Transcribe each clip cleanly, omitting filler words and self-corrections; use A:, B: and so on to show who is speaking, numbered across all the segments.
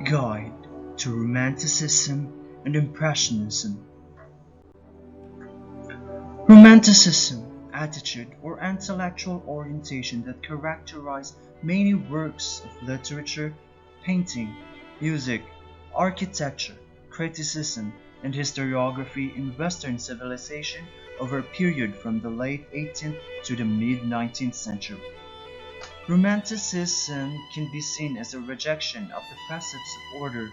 A: Guide to Romanticism and Impressionism. Romanticism, attitude or intellectual orientation that characterized many works of literature, painting, music, architecture, criticism, and historiography in Western civilization over a period from the late 18th to the mid-19th century. Romanticism can be seen as a rejection of the precepts of order,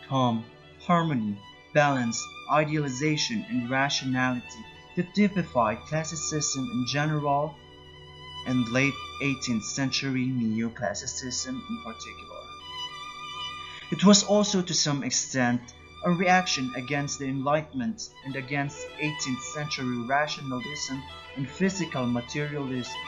A: calm, harmony, balance, idealization, and rationality that typified classicism in general and late 18th century neoclassicism in particular. It was also to some extent a reaction against the Enlightenment and against 18th century rationalism and physical materialism.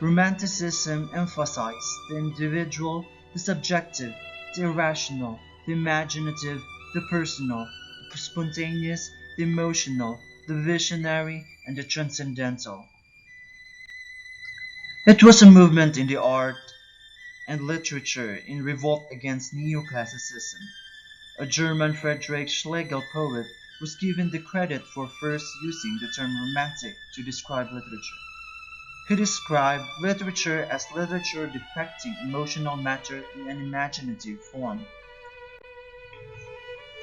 A: Romanticism emphasized the individual, the subjective, the irrational, the imaginative, the personal, the spontaneous, the emotional, the visionary, and the transcendental. It was a movement in the art and literature in revolt against neoclassicism. A German Friedrich Schlegel poet was given the credit for first using the term romantic to describe literature. He described literature as literature depicting emotional matter in an imaginative form.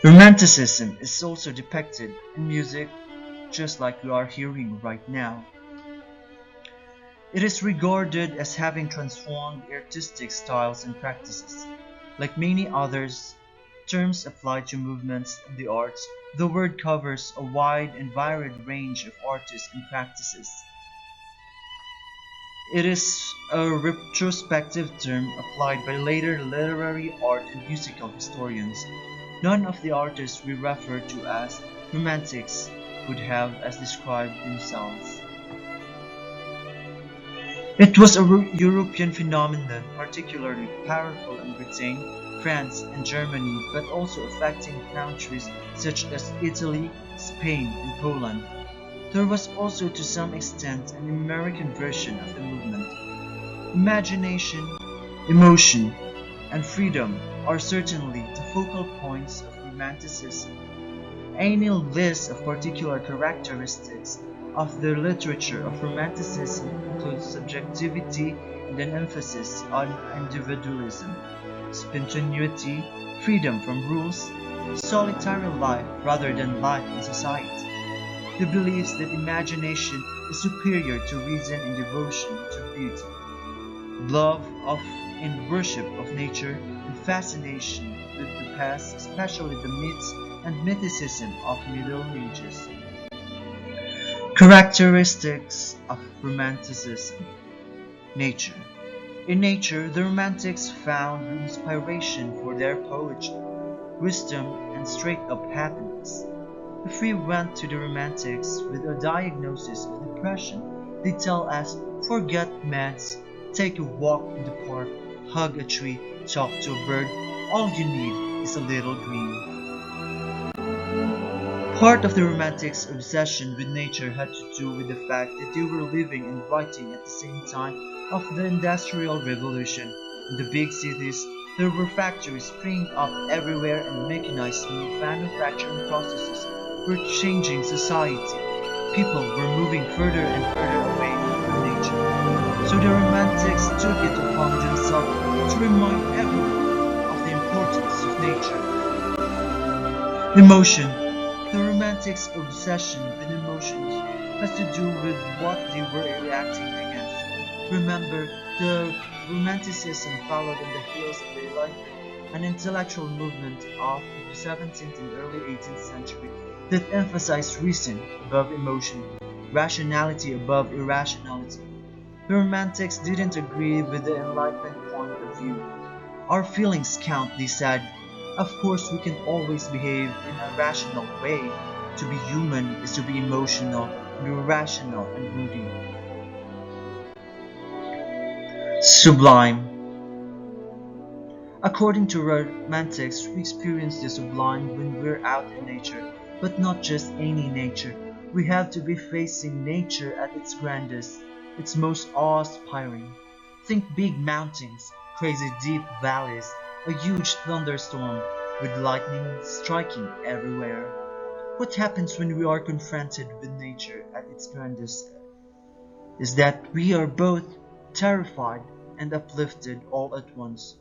A: Romanticism is also depicted in music, just like we are hearing right now. It is regarded as having transformed artistic styles and practices. Like many others, terms applied to movements in the arts, the word covers a wide and varied range of artists and practices. It is a retrospective term applied by later literary, art, and musical historians. None of the artists we refer to as Romantics would have as described themselves. It was a European phenomenon, particularly powerful in Britain, France, and Germany, but also affecting countries such as Italy, Spain, and Poland. There was also to some extent an American version of the movement. Imagination, emotion, and freedom are certainly the focal points of Romanticism. Any list of particular characteristics of the literature of Romanticism includes subjectivity and an emphasis on individualism, spontaneity, freedom from rules, solitary life rather than life in society. The beliefs that imagination is superior to reason and devotion to beauty, love of and worship of nature, and fascination with the past, especially the myths and mythicism of Middle Ages. Characteristics of Romanticism. Nature. In nature, the Romantics found inspiration for their poetry, wisdom, and straight-up happiness. If we went to the Romantics with a diagnosis of depression, they tell us, forget meds, take a walk in the park, hug a tree, talk to a bird, all you need is a little green. Part of the Romantics' obsession with nature had to do with the fact that they were living and writing at the same time of the Industrial Revolution. In the big cities, there were factories springing up everywhere and mechanized manufacturing processes were changing society. People were moving further and further away from nature. So the Romantics took it upon themselves to remind everyone of the importance of nature. Emotion. The Romantics' obsession with emotions has to do with what they were reacting against. Remember, the Romanticism followed on the heels of the Enlightenment, an intellectual movement of the 17th and early 18th century that emphasized reason above emotion, rationality above irrationality. The Romantics didn't agree with the Enlightenment point of view. Our feelings count, they said. Of course, we can always behave in a rational way. To be human is to be emotional, and irrational and moody. Sublime. According to Romantics, we experience the sublime when we're out in nature, but not just any nature. We have to be facing nature at its grandest, its most awe-inspiring. Think big mountains, crazy deep valleys, a huge thunderstorm with lightning striking everywhere. What happens when we are confronted with nature at its grandest is that we are both terrified and uplifted all at once.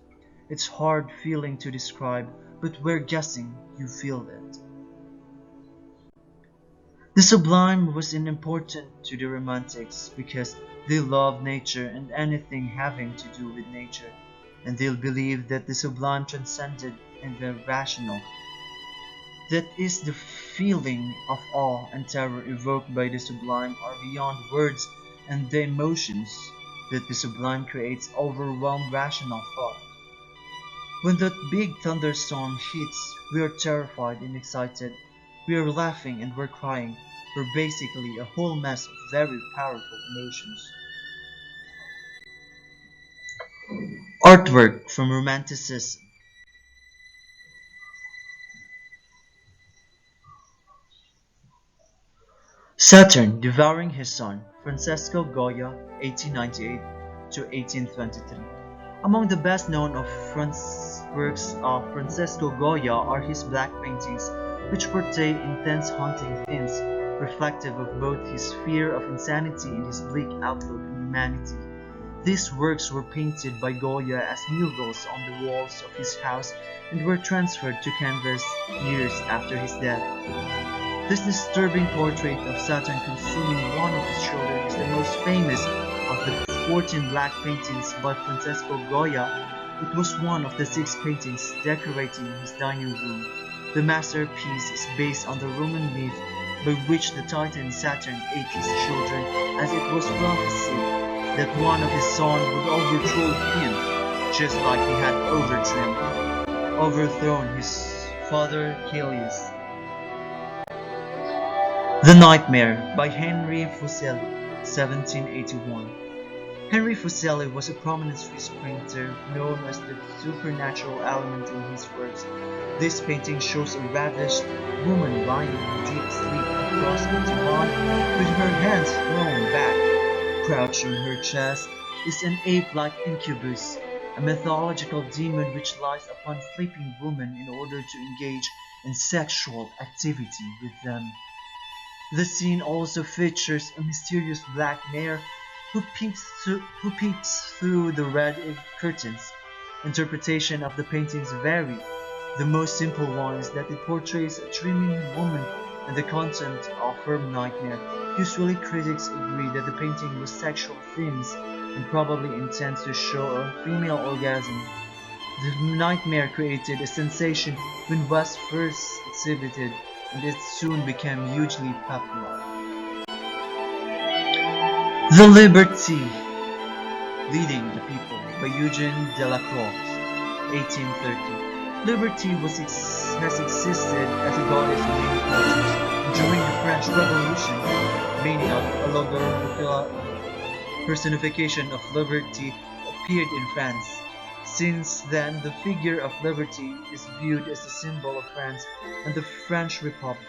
A: It's hard feeling to describe, but we're guessing you feel it. The sublime was important to the Romantics because they loved nature and anything having to do with nature, and they believed that the sublime transcended in the rational. That is, the feeling of awe and terror evoked by the sublime are beyond words, and the emotions that the sublime creates overwhelm rational thought. When that big thunderstorm hits, we are terrified and excited. We are laughing and we're crying. We're basically a whole mess of very powerful emotions. Artwork from Romanticism. Saturn devouring his son, Francesco Goya, 1898 to 1823. Among the best known of works of Francesco Goya are his black paintings, which portray intense haunting themes, reflective of both his fear of insanity and his bleak outlook on humanity. These works were painted by Goya as murals on the walls of his house and were transferred to canvas years after his death. This disturbing portrait of Saturn consuming one of his children is the most famous of the 14 black paintings by Francesco Goya. It was one of the 6 paintings decorating his dining room. The masterpiece is based on the Roman myth by which the Titan Saturn ate his children, as it was prophesied that one of his sons would overthrow him, just like he had overthrown his father Callias. The Nightmare by Henry Fuseli, 1781. Henry Fuseli was a prominent Swiss painter known as the supernatural element in his works. This painting shows a ravished woman lying in deep sleep across a divan with her hands thrown back. Crouched on her chest is an ape-like incubus, a mythological demon which lies upon sleeping women in order to engage in sexual activity with them. The scene also features a mysterious black mare who peeks through the red curtains. Interpretation of the paintings vary. The most simple one is that it portrays a dreaming woman and the content of her nightmare. Usually critics agree that the painting was sexual themes and probably intends to show a female orgasm. The nightmare created a sensation when was first exhibited, and it soon became hugely popular. The Liberty Leading the People by Eugene Delacroix, 1830. Liberty has existed as a goddess in many cultures, and during the French Revolution, many allegorical personification of liberty appeared in France. Since then, the figure of liberty is viewed as a symbol of France and the French Republic.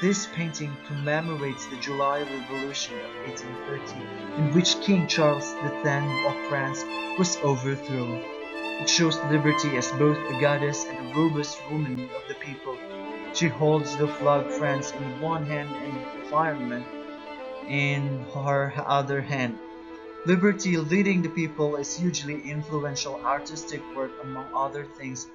A: This painting commemorates the July Revolution of 1830, in which King Charles X of France was overthrown. It shows liberty as both a goddess and a robust woman of the people. She holds the flag France in one hand and Parliament in her other hand. Liberty Leading the People is hugely influential artistic work. Among other things,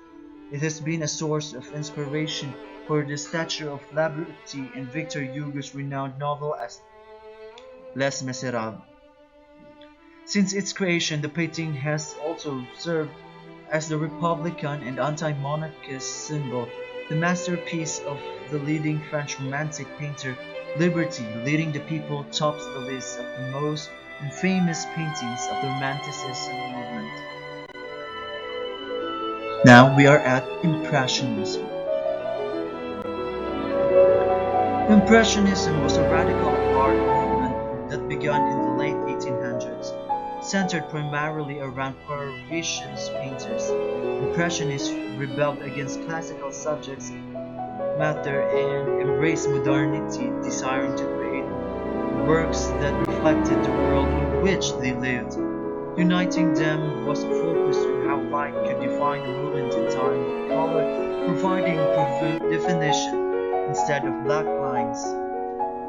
A: it has been a source of inspiration for the Statue of Liberty in Victor Hugo's renowned novel as Les Miserables. Since its creation, the painting has also served as the republican and anti-monarchist symbol. The masterpiece of the leading French Romantic painter, Liberty Leading the People, tops the list of the most famous paintings of the Romanticism movement. Now we are at Impressionism. Impressionism was a radical art movement that began in the late 1800s, centered primarily around Parisian painters. Impressionists rebelled against classical subjects matter and embraced modernity, desiring to create works that reflected the world in which they lived. Uniting them was a focus on how light could define a moment in time, with color providing definition instead of black lines.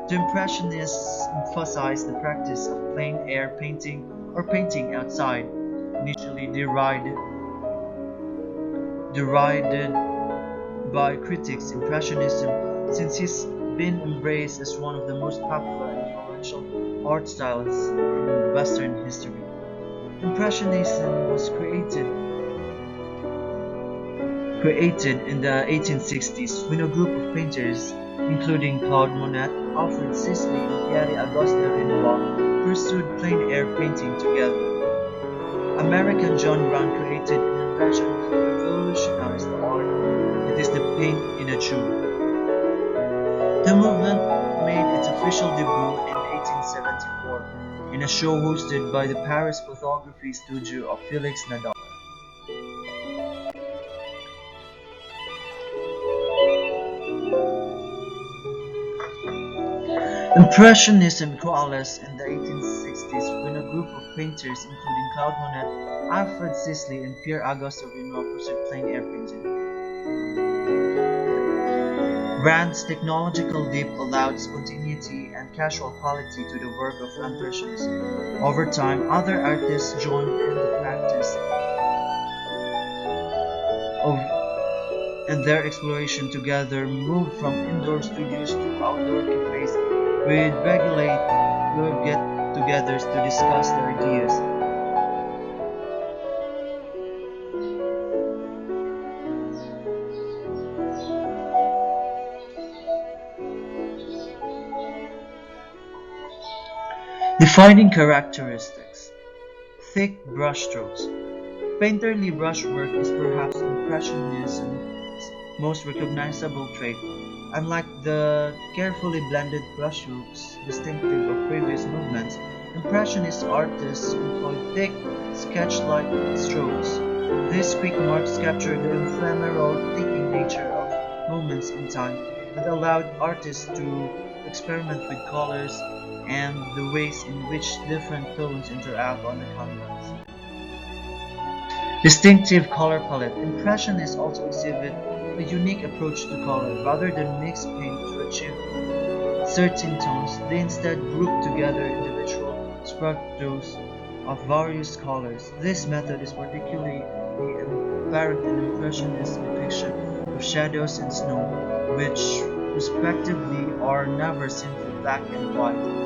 A: The Impressionists emphasized the practice of plein air painting or painting outside, initially derided by critics. Impressionism, since it's been embraced as one of the most popular and influential art styles in Western history. Impressionism was created in the 1860s when a group of painters, including Claude Monet, Alfred Sisley, and Pierre-Auguste Renoir, pursued plein air painting together. American John Brown created an invention that revolutionized the art. It is the paint in a tube. The movement made its official debut in 1874 in a show hosted by the Paris photography studio of Felix Nadal. Impressionism coalesced in the 1860s when a group of painters, including Claude Monet, Alfred Sisley, and Pierre-Auguste Renoir, pursued plein air painting. Brandt's technological dip allowed spontaneity and casual quality to the work of Impressionism. Over time, other artists joined in the practice of and their exploration together moved from indoor studios to outdoor cafes with regular get-togethers to discuss their ideas. Defining characteristics: thick brushstrokes. Painterly brushwork is perhaps Impressionism's most recognizable trait. Unlike the carefully blended brushstrokes distinctive of previous movements, Impressionist artists employed thick, sketch-like strokes. These quick marks captured the ephemeral, fleeting nature of moments in time and allowed artists to experiment with colors and the ways in which different tones interact on the canvas. Distinctive color palette. Impressionists also exhibit a unique approach to color. Rather than mix paint to achieve certain tones, they instead group together individual spectrums of various colors. This method is particularly apparent in Impressionist depiction of shadows and snow, which respectively are never simply black and white.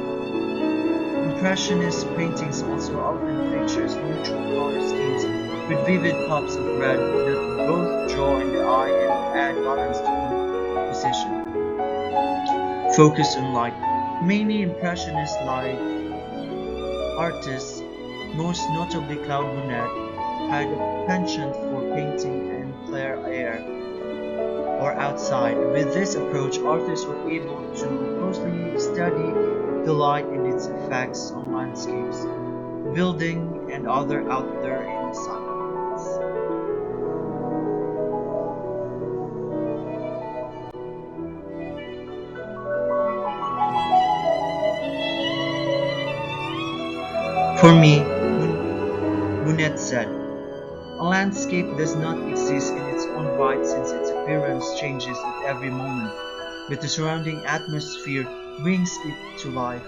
A: Impressionist paintings also often features neutral color schemes with vivid pops of red that both draw in the eye and add balance to composition. Focus on light. Many Impressionist light artists, most notably Claude Monet, had a penchant for painting in clear air or outside. With this approach, artists were able to closely study the light and its effects on landscapes, building, and other outdoor environments. For me, Monet said, a landscape does not exist in its own right since its appearance changes at every moment, but the surrounding atmosphere brings it to life.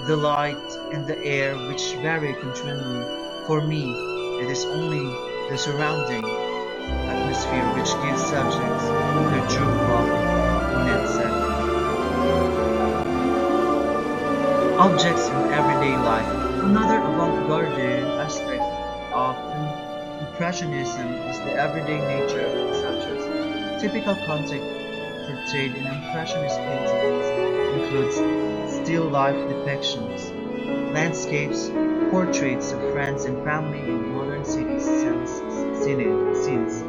A: The light and the air which vary continually. For me, it is only the surrounding atmosphere which gives subjects their true quality, Monet said. Objects in everyday life. Another avant-garde aspect of Impressionism is the everyday nature of its subjects. Typical content portrayed in Impressionist paintings includes still life depictions, landscapes, portraits of friends and family in modern city scenes.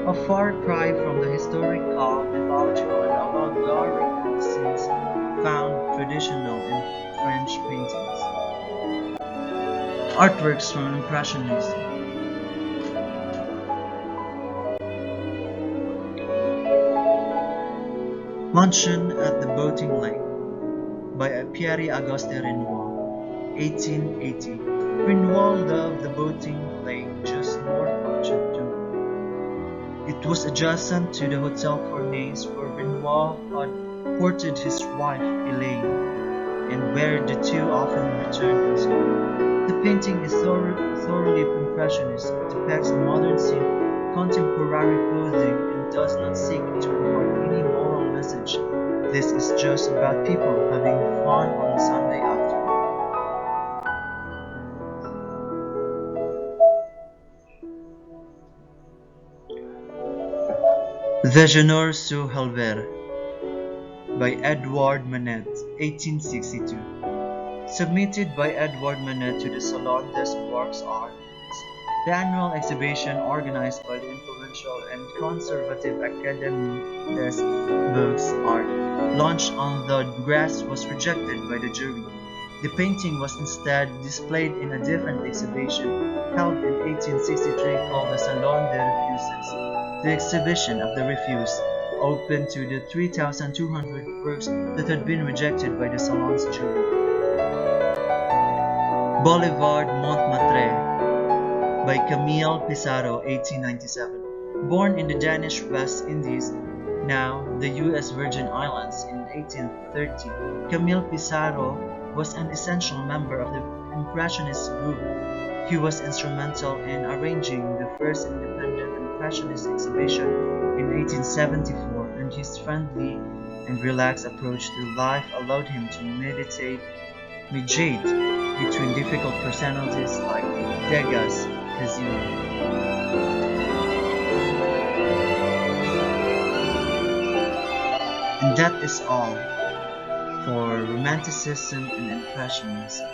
A: A far cry from the historical, mythological, and allegorical scenes found traditional in French paintings. Artworks from Impressionism. Luncheon at the Boating Lake by Pierre-Auguste Renoir, 1880. Renoir loved the boating lake just north of Chengdu. It was adjacent to the Hotel Fournaise where Renoir had courted his wife Elaine, and where the two often returned in summer. The painting is thoroughly impressionist, depicts modern scene, contemporary clothing, and does not seek to impart any moral message. This is just about people having fun on a Sunday afternoon. Déjeuner sur Helver by Edouard Manet, 1862. Submitted by Edouard Manet to the Salon des Beaux Arts, the annual exhibition organized by the influential and conservative Académie des Beaux Arts, launched on the grass, was rejected by the jury. The painting was instead displayed in a different exhibition held in 1863 called the Salon des Refuses. The exhibition of the refuse opened to the 3,200 works that had been rejected by the Salon's jury. Boulevard Montmartre by Camille Pissarro, 1897. Born in the Danish West Indies, now the U.S. Virgin Islands, in 1830, Camille Pissarro was an essential member of the Impressionist group. He was instrumental in arranging the first independent Impressionist exhibition in 1874, and his friendly and relaxed approach to life allowed him to mediate between difficult personalities like Degas, Casino. And that is all for Romanticism and Impressionism.